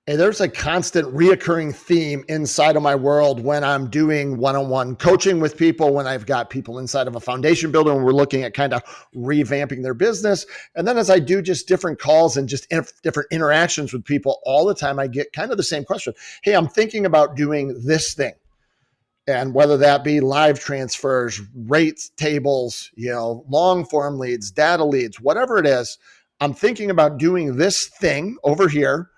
And there's a constant reoccurring theme inside of my world when I'm doing one-on-one coaching with people, when I've got people inside of a foundation builder and we're looking at kind of revamping their business. And then as I do just different calls and just different interactions with people all the time, I get kind of the same question. Hey, I'm thinking about doing this thing. And whether that be live transfers, rates tables, long form leads, data leads, whatever it is, I'm thinking about doing this thing over here.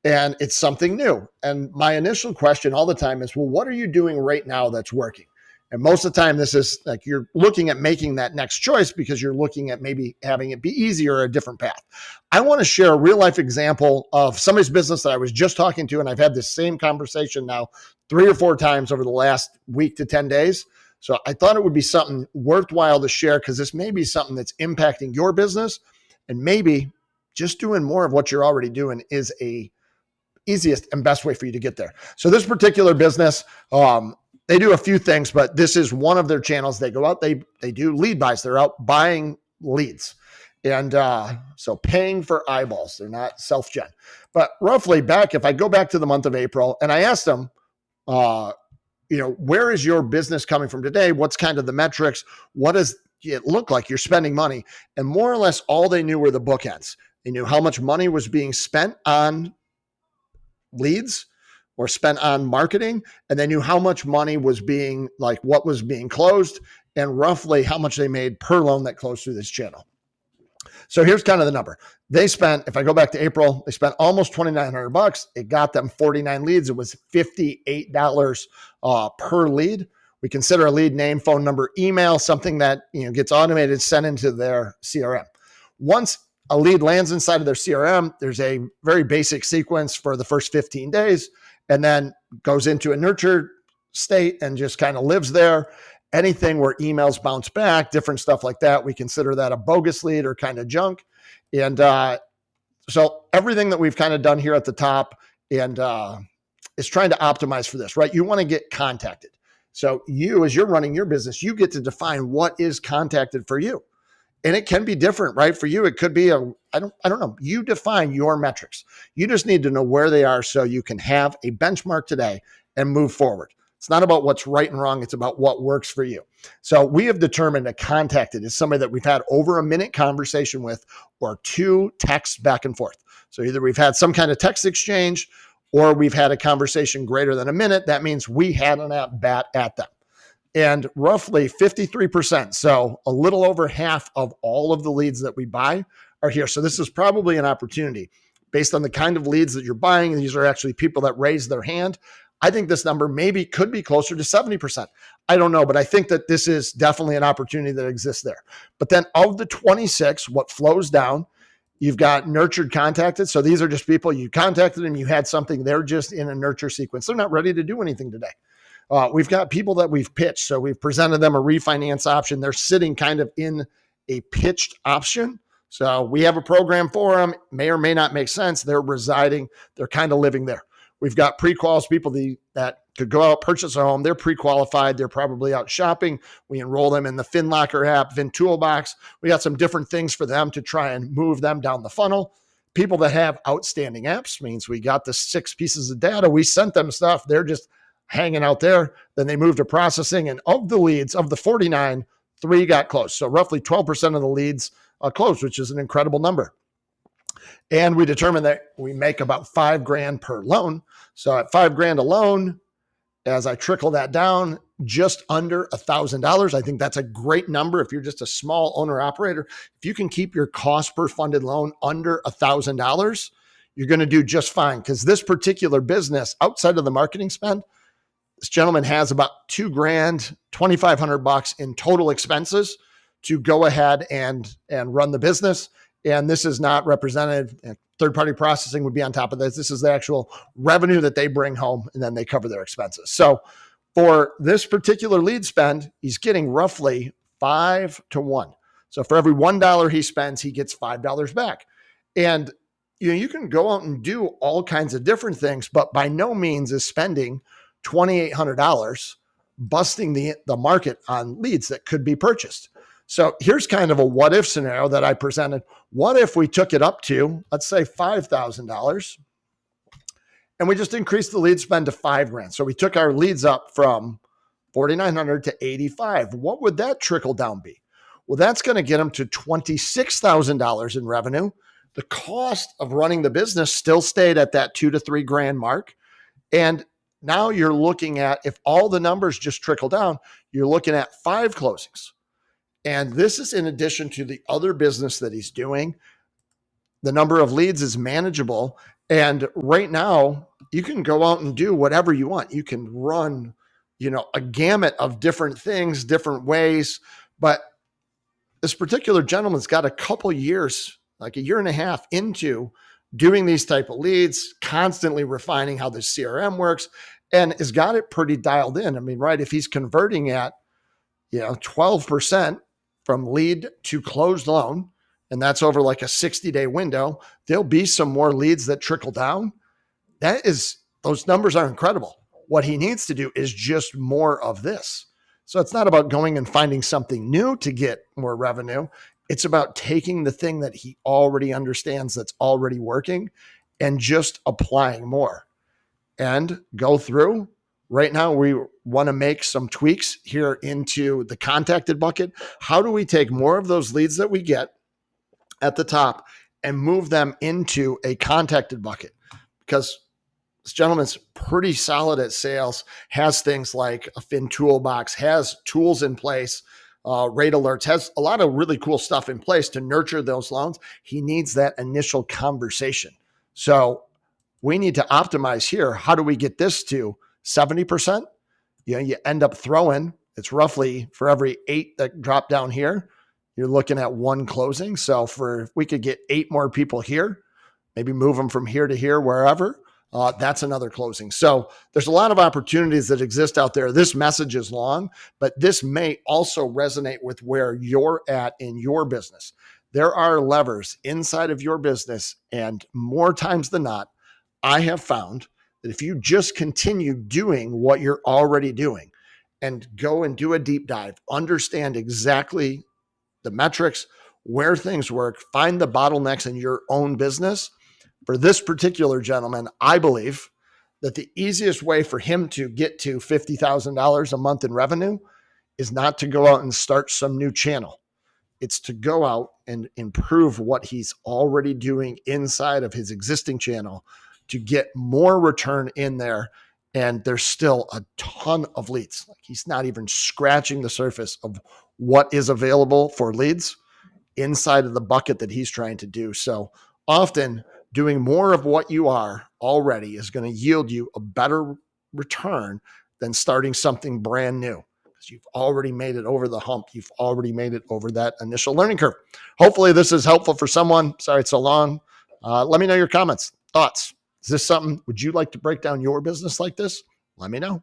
And it's something new. And my initial question all the time is, well, what are you doing right now that's working? And most of the time, this is like you're looking at making that next choice because you're looking at maybe having it be easier or a different path. I want to share a real life example of somebody's business that I was just talking to, and I've had this same conversation now 3 or 4 times over the last week to 10 days. So I thought it would be something worthwhile to share because this may be something that's impacting your business, and maybe just doing more of what you're already doing is a easiest and best way for you to get there. So this particular business, they do a few things, but this is one of their channels. They go out, they do lead buys. They're out buying leads. And so paying for eyeballs, they're not self-gen. But roughly back, if I go back to the month of April and I asked them, where is your business coming from today? What's kind of the metrics? What does it look like you're spending money? And more or less all they knew were the bookends. They knew how much money was being spent on leads or spent on marketing, and they knew how much money was being what was being closed and roughly how much they made per loan that closed through this channel. So here's kind of the number. They spent, if I go back to April, they spent almost $2,900. It got them 49 leads. It was $58 per lead. We consider a lead name, phone number, email, something that gets automated, sent into their CRM. Once a lead lands inside of their CRM, there's a very basic sequence for the first 15 days and then goes into a nurture state and just kind of lives there. Anything where emails bounce back, different stuff like that, we consider that a bogus lead or kind of junk. And so everything that we've kind of done here at the top and is trying to optimize for this, right? You want to get contacted. So you, as you're running your business, you get to define what is contacted for you. And it can be different, right? For you, it could be I don't know. You define your metrics. You just need to know where they are so you can have a benchmark today and move forward. It's not about what's right and wrong. It's about what works for you. So we have determined a contacted is somebody that we've had over a minute conversation with or 2 texts back and forth. So either we've had some kind of text exchange or we've had a conversation greater than a minute. That means we had an at bat at them. And roughly 53%, so a little over half of all of the leads that we buy are here. So this is probably an opportunity based on the kind of leads that you're buying. These are actually people that raise their hand. I think this number maybe could be closer to 70%. I don't know, but I think that this is definitely an opportunity that exists there. But then of the 26, what flows down, you've got nurtured contacted. So these are just people you contacted them, you had something, they're just in a nurture sequence. They're not ready to do anything today. We've got people that we've pitched. So we've presented them a refinance option. They're sitting kind of in a pitched option. So we have a program for them, may or may not make sense. They're residing, they're kind of living there. We've got pre-quals, people that could go out, purchase a home. They're pre-qualified. They're probably out shopping. We enroll them in the FinLocker app, Fin Toolbox. We got some different things for them to try and move them down the funnel. People that have outstanding apps means we got the 6 pieces of data. We sent them stuff. They're just hanging out there. Then they moved to processing. And of the leads, of the 49, 3 got closed. So roughly 12% of the leads closed, which is an incredible number. And we determined that we make about $5,000 per loan. So at $5,000 a loan, as I trickle that down, just under $1,000. I think that's a great number. If you're just a small owner operator, if you can keep your cost per funded loan under $1,000, you're going to do just fine. Because this particular business, outside of the marketing spend, this gentleman has about $2,000, $2,500 in total expenses to go ahead and run the business. And this is not represented. Third-party processing would be on top of this. This is the actual revenue that they bring home, and then they cover their expenses. So for this particular lead spend, he's getting roughly 5 to 1. So for every $1 he spends, he gets $5 back. And you can go out and do all kinds of different things, but by no means is spending $2,800 busting the market on leads that could be purchased. So here's kind of a what if scenario that I presented. What if we took it up to, let's say $5,000 and we just increased the lead spend to $5,000. So we took our leads up from 4,900 to 85. What would that trickle down be? Well, that's going to get them to $26,000 in revenue. The cost of running the business still stayed at that $2,000 to $3,000 mark. And now you're looking at, if all the numbers just trickle down, you're looking at 5 closings. And this is in addition to the other business that he's doing. The number of leads is manageable. And right now, you can go out and do whatever you want. You can run, a gamut of different things, different ways. But this particular gentleman's got a couple years, like a year and a half into doing these type of leads, constantly refining how the CRM works, and has got it pretty dialed in. I mean, right, if he's converting at, 12% from lead to closed loan, and that's over like a 60-day window, there'll be some more leads that trickle down. Those numbers are incredible. What he needs to do is just more of this. So it's not about going and finding something new to get more revenue. It's about taking the thing that he already understands that's already working and just applying more. And go through. Right now, we want to make some tweaks here into the contacted bucket. How do we take more of those leads that we get at the top and move them into a contacted bucket? Because this gentleman's pretty solid at sales, has things like a Fin toolbox, has tools in place, rate alerts, has a lot of really cool stuff in place to nurture those loans. He needs that initial conversation. So we need to optimize here. How do we get this to 70%? You end up throwing, it's roughly for every 8 that drop down here, you're looking at 1 closing. So if we could get 8 more people here, maybe move them from here to here, wherever, that's another closing. So there's a lot of opportunities that exist out there. This message is long, but this may also resonate with where you're at in your business. There are levers inside of your business, and more times than not, I have found that if you just continue doing what you're already doing and go and do a deep dive, understand exactly the metrics, where things work, find the bottlenecks in your own business. For this particular gentleman, I believe that the easiest way for him to get to $50,000 a month in revenue is not to go out and start some new channel. It's to go out and improve what he's already doing inside of his existing channel to get more return in there. And there's still a ton of leads. Like, he's not even scratching the surface of what is available for leads inside of the bucket that he's trying to do. So often doing more of what you are already is going to yield you a better return than starting something brand new, because you've already made it over the hump. You've already made it over that initial learning curve. Hopefully this is helpful for someone. Sorry it's so long. Let me know your comments, thoughts. Is this something, would you like to break down your business like this? Let me know.